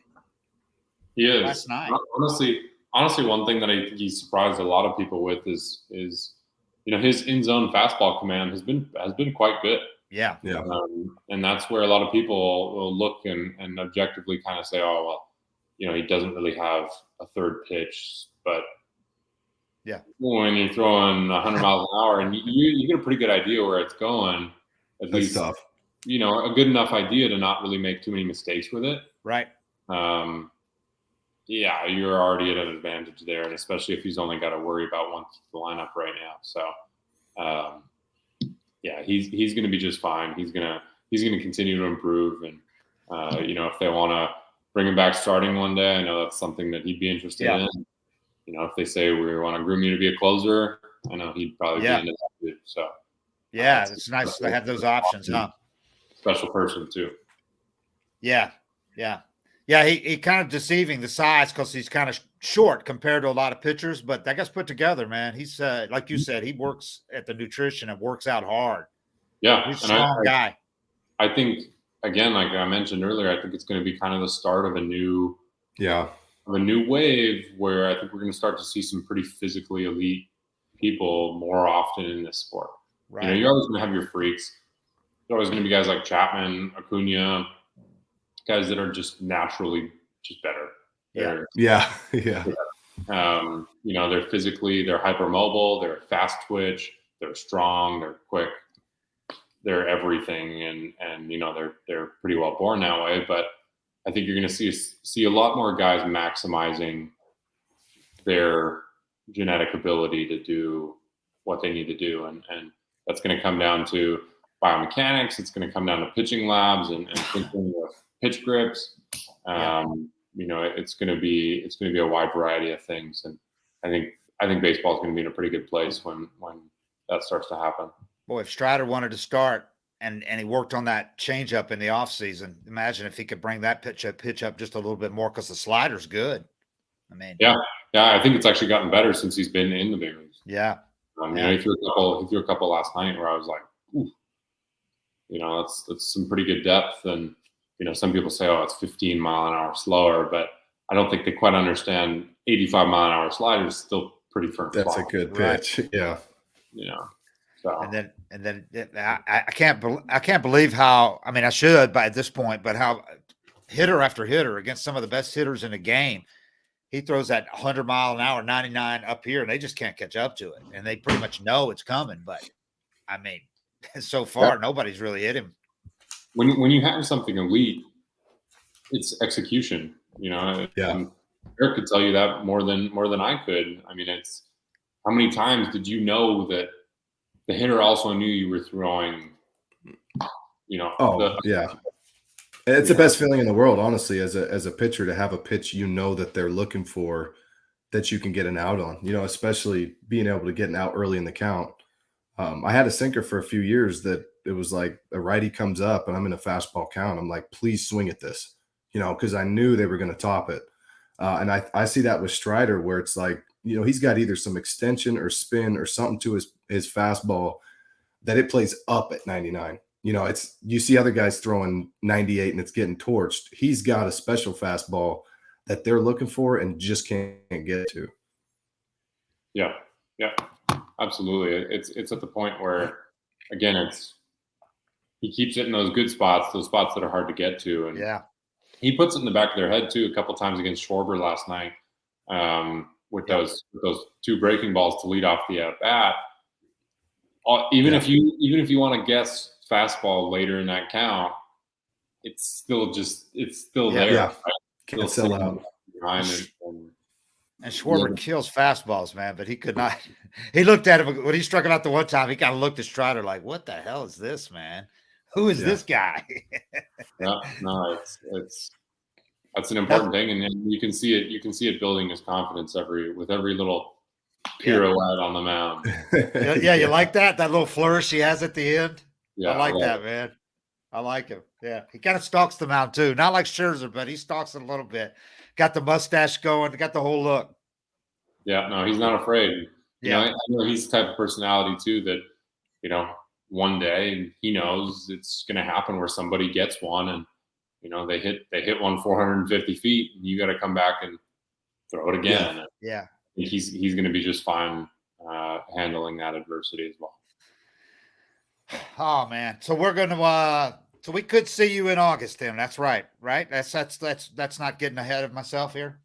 He is. Last night. Honestly, one thing that I think he surprised a lot of people with is you know, his in zone fastball command has been quite good. Yeah. Yeah. And that's where a lot of people will look and objectively kind of say, oh, well, he doesn't really have a third pitch. But yeah, when you're throwing 100 miles an hour and you get a pretty good idea where it's going, at That's least, tough. A good enough idea to not really make too many mistakes with it. Right. Yeah, you're already at an advantage there, and especially if he's only got to worry about one lineup right now. So, yeah, he's going to be just fine. He's gonna continue to improve, and if they want to bring him back starting one day, I know that's something that he'd be interested in. If they say we want to groom you to be a closer, I know he'd probably be into that too. So, yeah, it's nice to have those options, huh? Special person too. Yeah. He kind of deceiving the size because he's kind of short compared to a lot of pitchers, but that guy's put together, man. He's like you said, he works at the nutrition and works out hard. Yeah, he's a strong guy. I think, again, like I mentioned earlier, I think it's going to be kind of the start of a new wave where I think we're going to start to see some pretty physically elite people more often in this sport. Right. You're always going to have your freaks. There's always going to be guys like Chapman, Acuna, guys that are just naturally just better. Yeah. They're hypermobile, they're fast twitch, they're strong, they're quick, they're everything, and they're pretty well born that way. But I think you're going to see a lot more guys maximizing their genetic ability to do what they need to do, and that's going to come down to biomechanics. It's going to come down to pitching labs and thinking with pitch grips. It's going to be a wide variety of things, and I think baseball is going to be in a pretty good place when that starts to happen. Boy, if Strider wanted to start and he worked on that changeup in the offseason, imagine if he could bring that pitch up just a little bit more, because the slider's good. I mean, yeah, I think it's actually gotten better since he's been in the big leagues. Yeah. He threw a couple last night where I was like, ooh. That's some pretty good depth. And, some people say, oh, it's 15 mile an hour slower, but I don't think they quite understand 85 mile an hour slider is still pretty firm. That's a good pitch. Right. Yeah. So. And then I can't believe how, I mean, I should by this point, but how hitter after hitter against some of the best hitters in the game, he throws that 100 mile an hour, 99 up here, and they just can't catch up to it. And they pretty much know it's coming. But I mean, so far, nobody's really hit him. When you have something elite, it's execution. Eric could tell you that more than I could. I mean, it's how many times did you know that the hitter also knew you were throwing? It's the best feeling in the world, honestly, as a pitcher, to have a pitch that they're looking for, that you can get an out on. Especially being able to get an out early in the count. I had a sinker for a few years that it was like a righty comes up and I'm in a fastball count. I'm like, please swing at this, because I knew they were going to top it. And I see that with Strider, where it's like, he's got either some extension or spin or something to his fastball that it plays up at 99. You see other guys throwing 98 and it's getting torched. He's got a special fastball that they're looking for and just can't get to. Yeah, absolutely. It's at the point where, again, he keeps it in those good spots, those spots that are hard to get to, and he puts it in the back of their head too. A couple times against Schwarber last night, with those two breaking balls to lead off the at bat. Even if you want to guess fastball later in that count, it's still there. Yeah, can't sell out. And Schwarber kills fastballs, man, but he could not. He looked at him when he struck it out the one time. He kind of looked at Strider like, "What the hell is this, man? Who is this guy?" That's an important thing, and you can see it. You can see it building his confidence with every little pirouette on the mound. You like that little flourish he has at the end. Yeah, I like that, man. I like him. Yeah, he kind of stalks the mound too, not like Scherzer, but he stalks it a little bit. Got the mustache going, got the whole look. Yeah, no, he's not afraid. I know he's the type of personality too that, one day he knows it's going to happen where somebody gets one and, they hit one 450 feet and you got to come back and throw it again. Yeah. He's going to be just fine handling that adversity as well. Oh man. So we're gonna so we could see you in August then. That's right. Right? That's not getting ahead of myself here.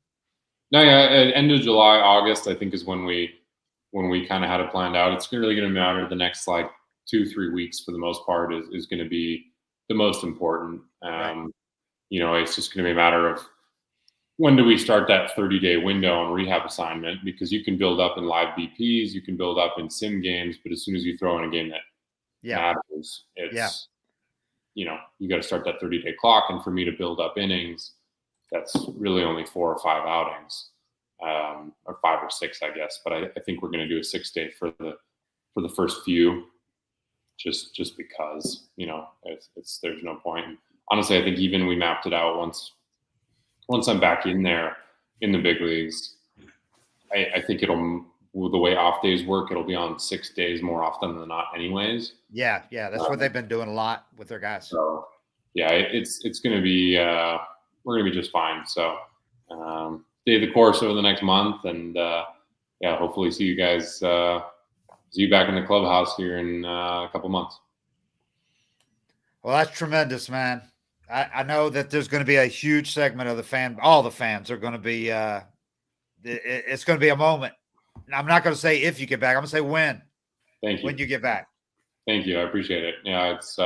No, yeah, at end of July, August, I think is when we kind of had it planned out. It's really going to matter the next like 2-3 weeks for the most part is going to be the most important. Right. You know, it's just going to be a matter of when do we start that 30-day window on rehab assignment, because you can build up in live BPs, you can build up in sim games, but as soon as you throw in a game that matters, it's you know, you got to start that 30-day clock. And for me to build up innings, that's really only 4 or 5 outings, or 5 or 6, I guess. But I think we're going to do a 6-day for the first few, just because, you know, it's there's no point. Honestly, I think even we mapped it out once I'm back in there in the big leagues, I think the way off days work, it'll be on 6 days more often than not anyways. Yeah. That's what they've been doing a lot with their guys. So yeah, it's going to be, we're going to be just fine. So stay the course over the next month, and yeah, hopefully see you guys, see you back in the clubhouse here in a couple months. Well, that's tremendous, man. I know that there's going to be a huge segment of all the fans are going to be, it's going to be a moment. I'm not going to say if you get back. I'm going to say when. Thank you. When you get back. Thank you. I appreciate it. Yeah, it's, you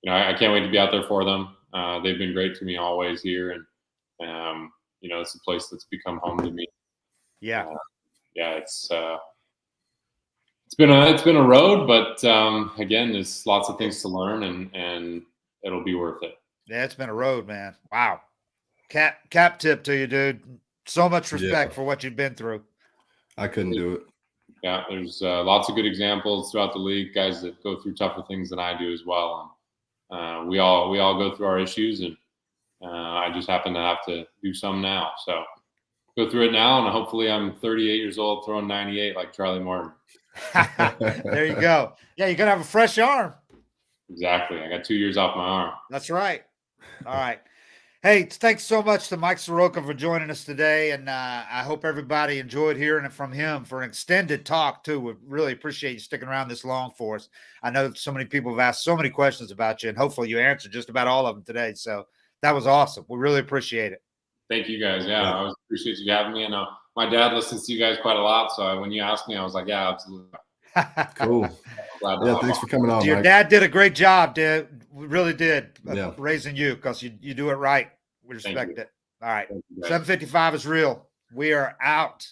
know, I can't wait to be out there for them. They've been great to me always here. And, you know, it's a place that's become home to me. Yeah. Yeah, it's been a road, but again, there's lots of things to learn, and it'll be worth it. Yeah, it's been a road, man. Wow. Cap tip to you, dude. So much respect for what you've been through. I couldn't do it. Yeah, there's lots of good examples throughout the league, guys that go through tougher things than I do as well. And we all go through our issues, and I just happen to have to do some now. So go through it now, and hopefully I'm 38 years old throwing 98 like Charlie Martin. There you go. Yeah, you're gonna have a fresh arm. Exactly. I got 2 years off my arm. That's right. All right. Hey, thanks so much to Mike Soroka for joining us today, and I hope everybody enjoyed hearing it from him for an extended talk too. We really appreciate you sticking around this long for us. I know so many people have asked so many questions about you, and hopefully you answered just about all of them today. So that was awesome. We really appreciate it. Thank you, guys. Yeah, I always appreciate you having me. And my dad listens to you guys quite a lot, so when you asked me, I was like, yeah, absolutely. Cool. Yeah, thanks for coming on, Your Mike. dad did a great job, dude. We really did. Raising you, because you do it right. We respect it. All right. 755 is real. We are out.